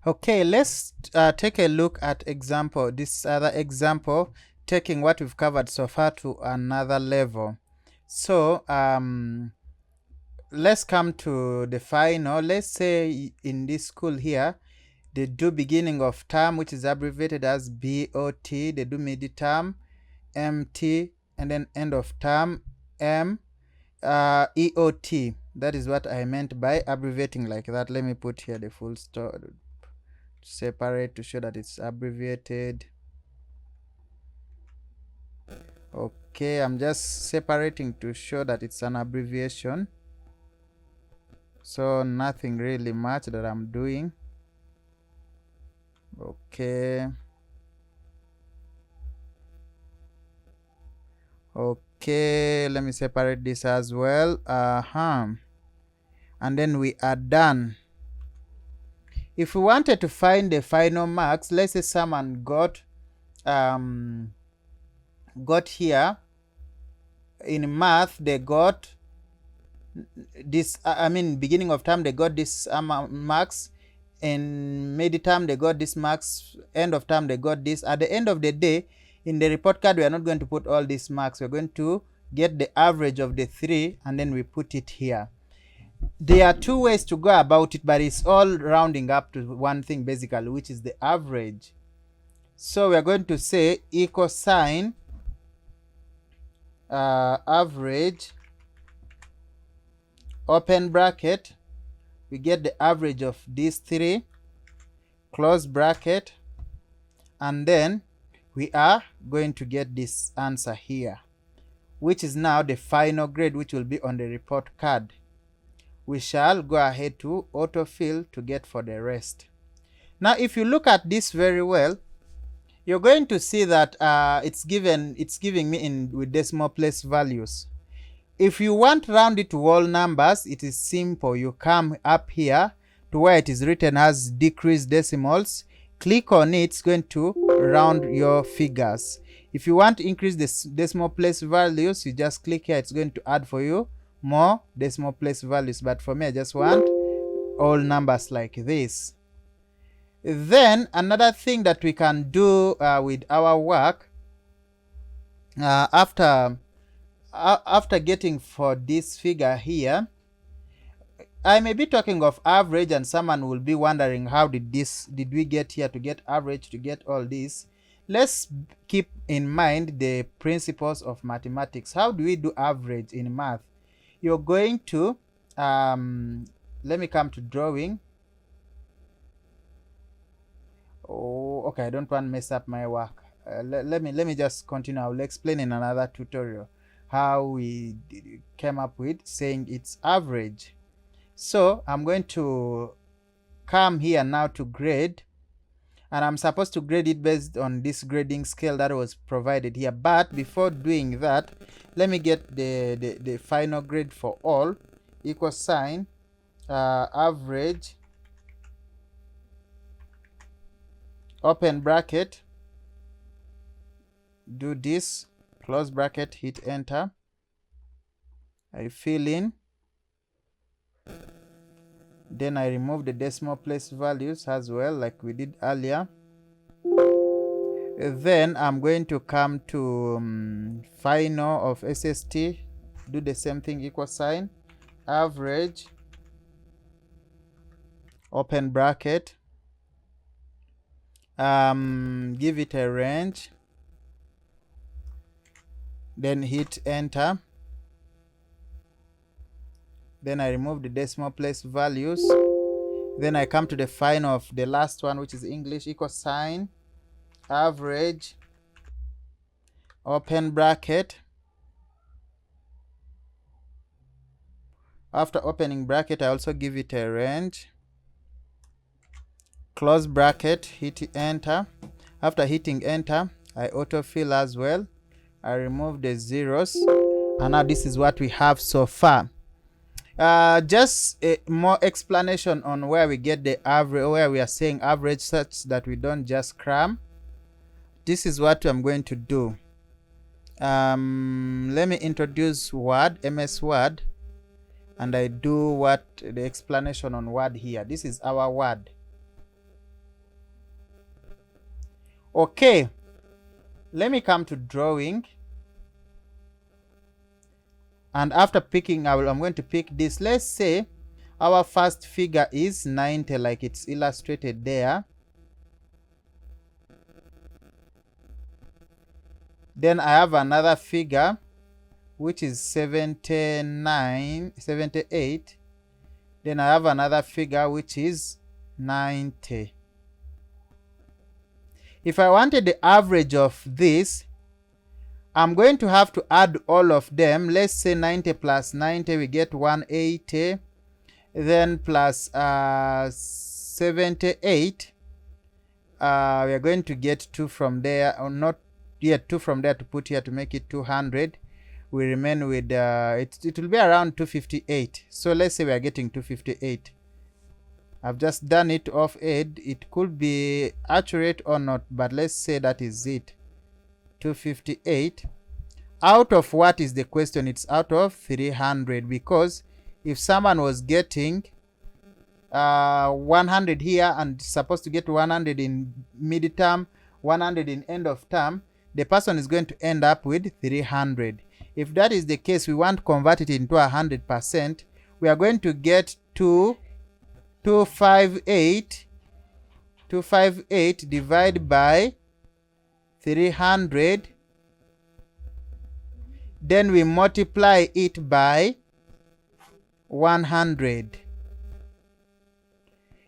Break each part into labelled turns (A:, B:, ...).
A: Okay, let's take a look at example. This other example, taking what we've covered so far to another level. So let's come to the final. Let's say in this school here, they do beginning of term, which is abbreviated as BOT. They do mid-term, MT, and then end of term, EOT. That is what I meant by abbreviating like that. Let me put here the full stop, separate to show that it's abbreviated. Okay, I'm just separating to show that it's an abbreviation. So nothing really much that I'm doing. Okay. Okay, let me separate this as well. And then we are done. If we wanted to find the final marks, let's say someone got here in math, they got this, beginning of term they got this marks, in mid-term they got this marks, end of term they got this. At the end of the day, in the report card, we are not going to put all these marks. We're going to get the average of the three, and then we put it here. There are two ways to go about it, but it's all rounding up to one thing basically, which is the average. So we're going to say equal sign average, open bracket, we get the average of these three, close bracket, and then we are going to get this answer here, which is now the final grade, which will be on the report card. We shall go ahead to autofill to get for the rest. Now if you look at this very well, you're going to see that it's giving me with decimal place values. If you want to round it to whole numbers, it is simple. You come up here to where it is written as decrease decimals, click on it, it's going to round your figures. If you want to increase the decimal place values, you just click here, it's going to add for you more decimal place values, but for me I just want all numbers like this. Then another thing that we can do with our work, after getting for this figure here, I may be talking of average, and someone will be wondering how did we get here to get average, to get all this. Let's keep in mind the principles of mathematics. How do we do average in math? You're going to let me come to drawing. Oh, okay, I don't want to mess up my work. Let me just continue. I will explain in another tutorial how we came up with saying it's average. So I'm going to come here now to grade, and I'm supposed to grade it based on this grading scale that was provided here. But before doing that, let me get the final grade for all, equal sign average, open bracket, do this, close bracket, hit enter. I fill in, then I remove the decimal place values as well, like we did earlier. Then I'm going to come to final of SST, do the same thing, equal sign average, open bracket, give it a range, then hit enter. Then I remove the decimal place values. Then I come to the final of the last one, which is English, equal sign average, open bracket. After opening bracket, I also give it a range, close bracket, hit enter. After hitting enter, I autofill as well. I remove the zeros, and now this is what we have so far. Just more explanation on where we get the average, where we are saying average, such that we don't just cram. This is what I'm going to do. Let me introduce Word, MS Word, and I do what the explanation on Word here. This is our Word. Okay, let me come to drawing, and after picking, I'm going to pick this. Let's say our first figure is 90, like it's illustrated there. Then I have another figure which is 78. Then I have another figure which is 90. If I wanted the average of this, I'm going to have to add all of them. Let's say 90 plus 90, we get 180. Then plus 78, we are going to get 2 from there, or not yet 2 from there to put here to make it 200. We remain with, it will be around 258. So let's say we are getting 258. I've just done it off head. It could be accurate or not, but let's say that is it. 258. Out of what is the question? It's out of 300, because if someone was getting 100 here and supposed to get 100 in mid-term, 100 in end of term, the person is going to end up with 300. If that is the case, we want to convert it into 100%. We are going to get 258 divided by 300. Then we multiply it by 100.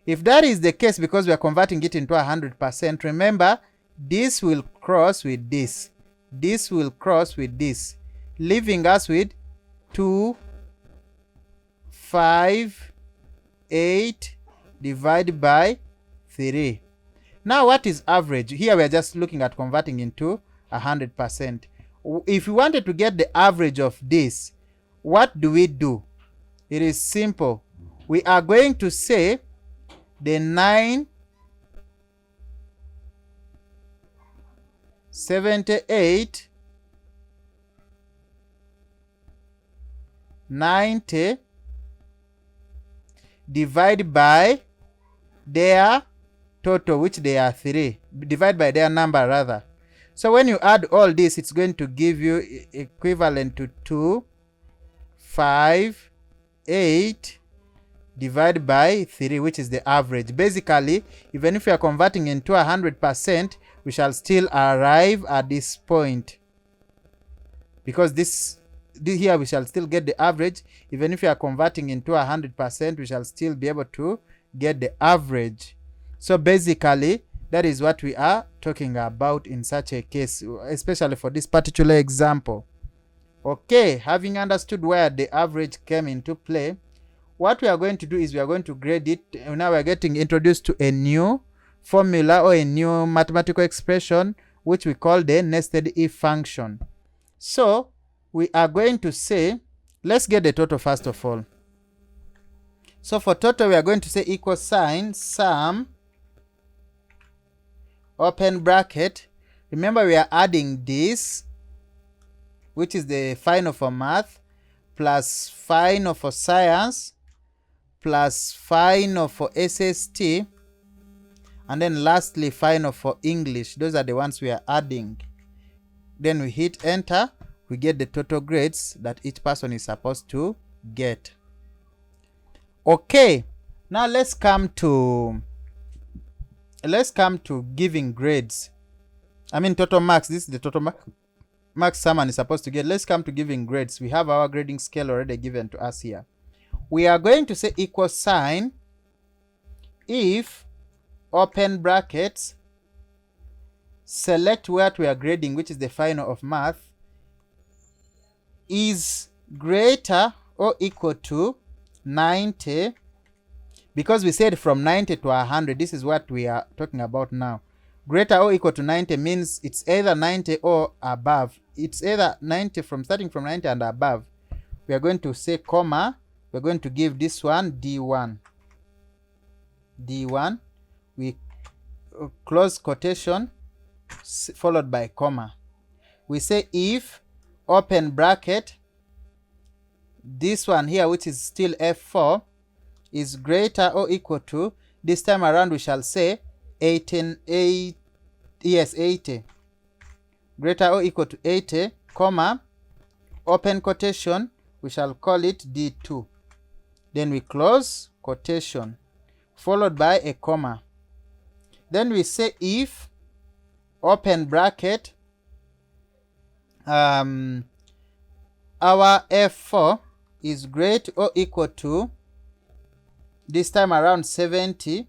A: If that is the case, because we are converting it into 100%, remember, this will cross with this. This will cross with this, leaving us with 258 divided by 3. Now, what is average? Here we are just looking at converting into 100%. If we wanted to get the average of this, what do? It is simple. We are going to say the 978, 90 divided by their total, which they are 3, divide by their number rather. So when you add all this, it's going to give you equivalent to 258 divided by 3, which is the average. Basically, even if we are converting into 100%, we shall still arrive at this point, because this here we shall still get the average. Even if we are converting into 100%, we shall still be able to get the average. So basically, that is what we are talking about in such a case, especially for this particular example. Okay, having understood where the average came into play, what we are going to do is we are going to grade it. Now we are getting introduced to a new formula or a new mathematical expression, which we call the nested if function. So we are going to say, let's get the total first of all. So for total, we are going to say equal sign sum, open bracket. Remember, we are adding this, which is the final for math, plus final for science, plus final for SST, and then lastly final for English. Those are the ones we are adding. Then we hit enter. We get the total grades that each person is supposed to get. Okay, now let's come to giving grades. I mean total marks. This is the total marks someone is supposed to get. Let's come to giving grades. We have our grading scale already given to us here. We are going to say equal sign if, open brackets, select what we are grading, which is the final of math, is greater or equal to 90. Because we said from 90 to 100, this is what we are talking about now. Greater or equal to 90 means it's either 90 or above. It's either 90 starting from 90 and above. We are going to say comma. We're going to give this one D1. D1. We close quotation followed by comma. We say if, open bracket, this one here, which is still F4, is greater or equal to, this time around we shall say 18 yes, 80, greater or equal to 80, comma, open quotation, we shall call it D2. Then we close quotation, followed by a comma. Then we say if, open bracket, our F4 is greater or equal to, this time around 70,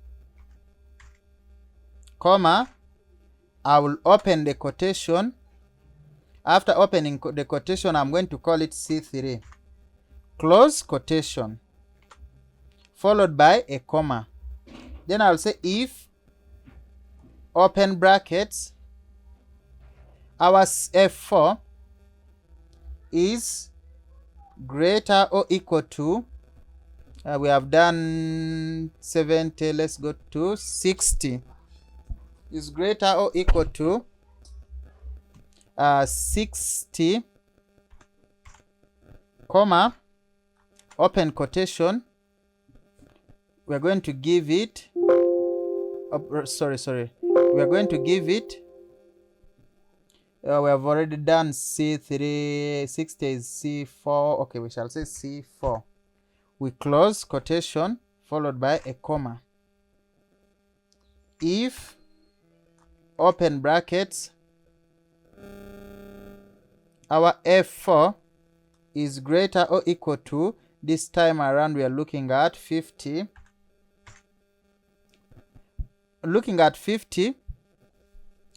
A: comma, I will open the quotation. After opening the quotation, I'm going to call it C3. Close quotation, followed by a comma. Then I'll say if, open brackets, our F4 is greater or equal to, we have done 70, let's go to 60, is greater or equal to 60, comma, open quotation, we are going to give it, we are going to give it, we have already done C3, 60 is C4, okay, we shall say C4. We close quotation, followed by a comma. If, open brackets, our F4 is greater or equal to, this time around we are looking at 50. Looking at 50,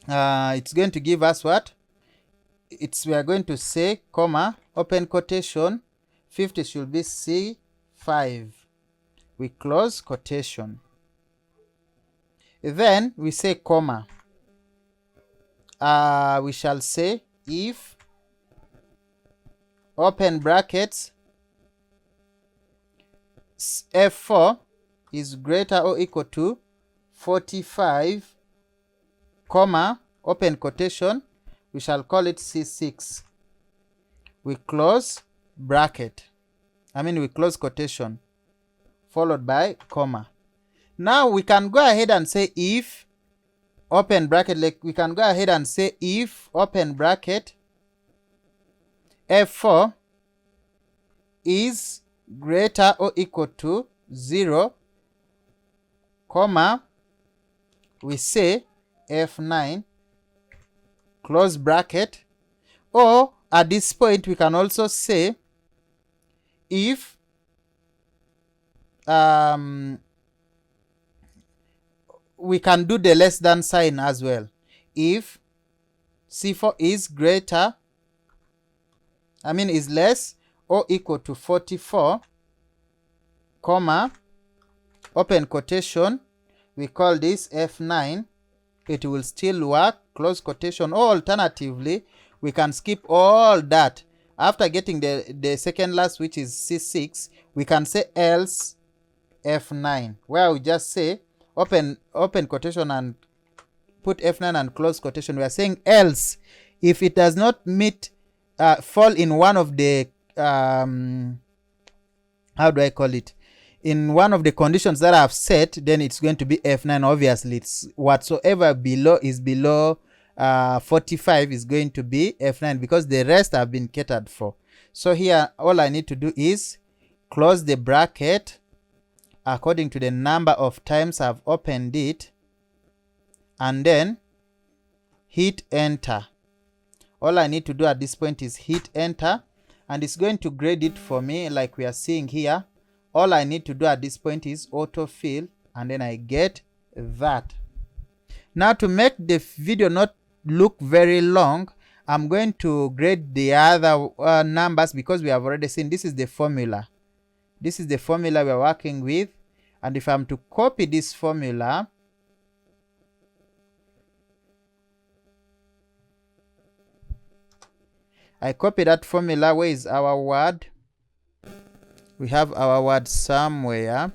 A: it's going to give us what? We are going to say, comma, open quotation, 50 should be C5. We close quotation. Then we say comma. We shall say if, open brackets, F4 is greater or equal to 45, comma, open quotation, we shall call it C6. We close bracket. We close quotation, followed by comma. Now we can go ahead and say if, open bracket, like we can go ahead and say if, open bracket, F4 is greater or equal to 0, comma, we say F9, close bracket. Or at this point we can also say if we can do the less than sign as well. If C4 is greater, is less or equal to 44, comma, open quotation, we call this F9, it will still work, close quotation. Or alternatively, we can skip all that. After getting the second last, which is C6, we can say else F9, where we just say open quotation and put F9 and close quotation. We are saying else, if it does not meet, fall in one of the, how do I call it? In one of the conditions that I've set, then it's going to be F9. Obviously, it's whatsoever is below 45 is going to be F9, because the rest have been catered for. So here, all I need to do is close the bracket according to the number of times I've opened it, and then hit enter. All I need to do at this point is hit enter, and it's going to grade it for me like we are seeing here. All I need to do at this point is autofill, and then I get that. Now, to make the video not look very long, I'm going to grade the other numbers, because we have already seen this is the formula. This is the formula we are working with, and if I'm to copy this formula, I copy that formula. Where is our word? We have our word somewhere.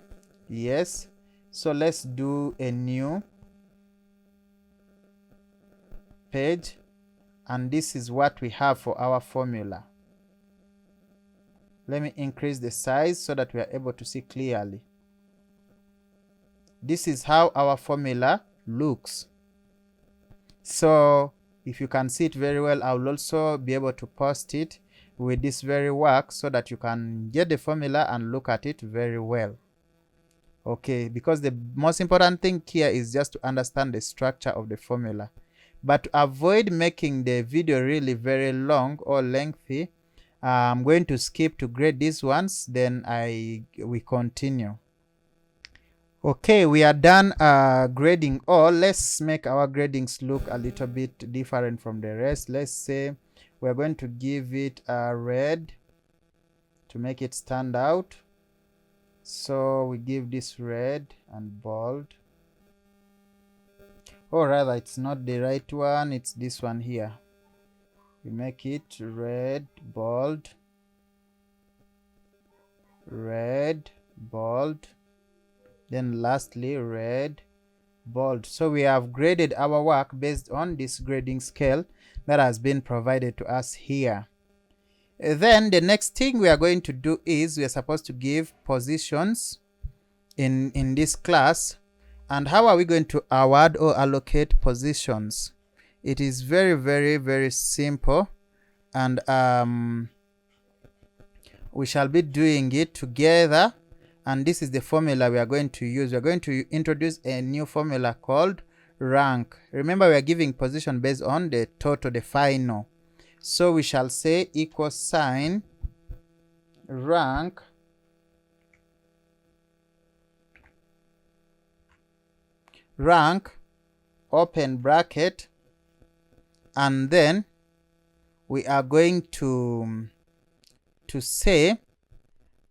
A: Yes. So let's do a new page, and this is what we have for our formula. Let me increase the size so that we are able to see clearly. This is how our formula looks. So if you can see it very well, I will also be able to post it with this very work so that you can get the formula and look at it very well. Okay, because the most important thing here is just to understand the structure of the formula. But to avoid making the video really very long or lengthy, I'm going to skip to grade these ones, then we continue. Okay, we are done grading all. Let's make our gradings look a little bit different from the rest. Let's say we're going to give it a red to make it stand out. So we give this red and bold. Or rather, it's not the right one, it's this one here. We make it red, bold, red, bold, then lastly red, bold. So we have graded our work based on this grading scale that has been provided to us here. Then the next thing we are going to do is we are supposed to give positions in this class. And how are we going to award or allocate positions? It is very, very, very simple, and we shall be doing it together. And this is the formula we are going to use. We are going to introduce a new formula called rank. Remember, we are giving position based on the total, the final. So we shall say equal sign rank open bracket, and then we are going to say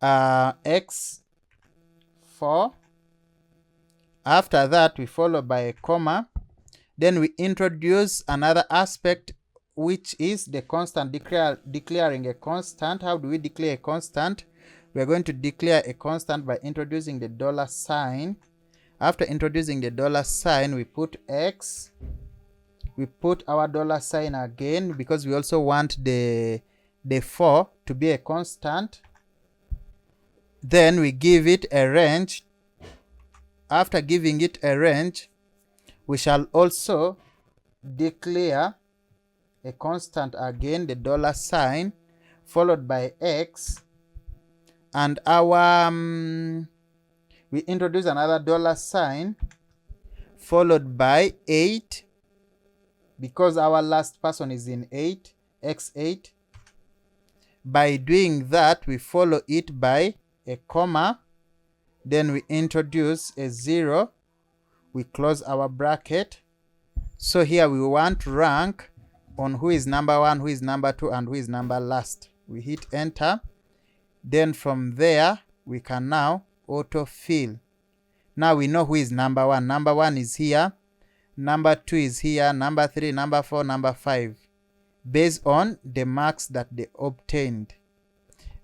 A: x4. After that we follow by a comma. Then we introduce another aspect, which is the constant, declaring a constant. How do we declare a constant? We are going to declare a constant by introducing the $sign. After introducing the $sign, we put x. We put our $sign again because we also want the 4 to be a constant. Then we give it a range. After giving it a range, we shall also declare a constant again, the $sign, followed by x, and our we introduce another $sign followed by 8, because our last person is in 8, x8. By doing that, we follow it by a comma, then we introduce a 0, we close our bracket. So here we want rank on who is number 1, who is number 2, and who is number last. We hit enter. Then from there we can now auto fill. Now we know who is number 1. Number 1 is here, number 2 is here, number 3, number 4, number 5, based on the marks that they obtained.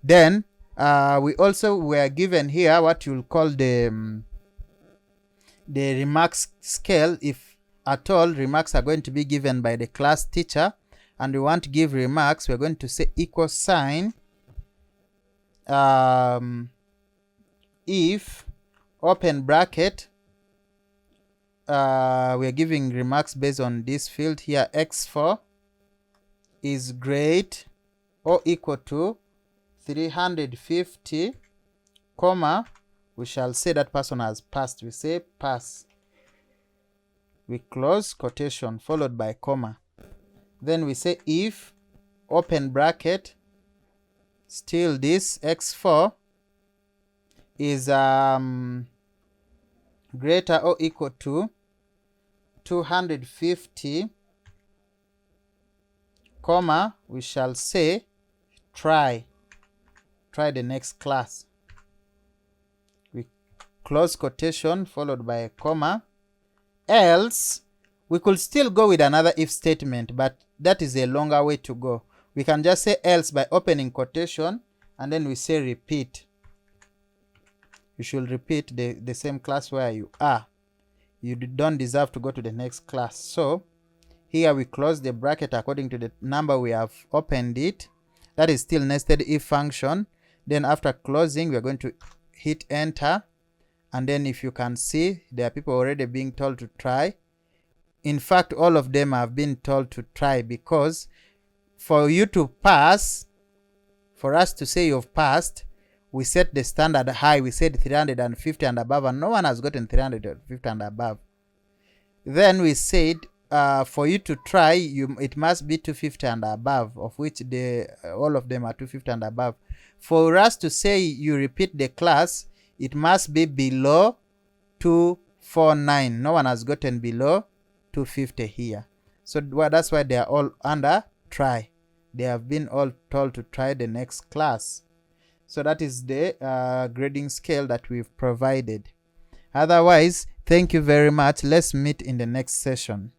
A: Then we also were given here what you'll call the remarks scale. If at all remarks are going to be given by the class teacher and we want to give remarks, we're going to say equal sign if open bracket, we're giving remarks based on this field here, x4 is great or equal to 350, comma, we shall say that person has passed. We say pass. We close quotation followed by comma. Then we say if open bracket, still this x4 is greater or equal to 250, comma, we shall say try the next class. We close quotation followed by a comma. Else, we could still go with another if statement, but that is a longer way to go. We can just say else by opening quotation and then we say repeat. You should repeat the same class where you are. You don't deserve to go to the next class. So here we close the bracket according to the number we have opened it. That is still nested if function. Then after closing, we are going to hit enter. And then if you can see, there are people already being told to try. In fact, all of them have been told to try, because for you to pass, for us to say you've passed, we set the standard high. We said 350 and above, and no one has gotten 350 and above. Then we said for you to try, it must be 250 and above, of which all of them are 250 and above. For us to say you repeat the class, it must be below 249. No one has gotten below 250 here. So that's why they are all under try. They have been all told to try the next class. So that is the grading scale that we've provided. Otherwise, thank you very much. Let's meet in the next session.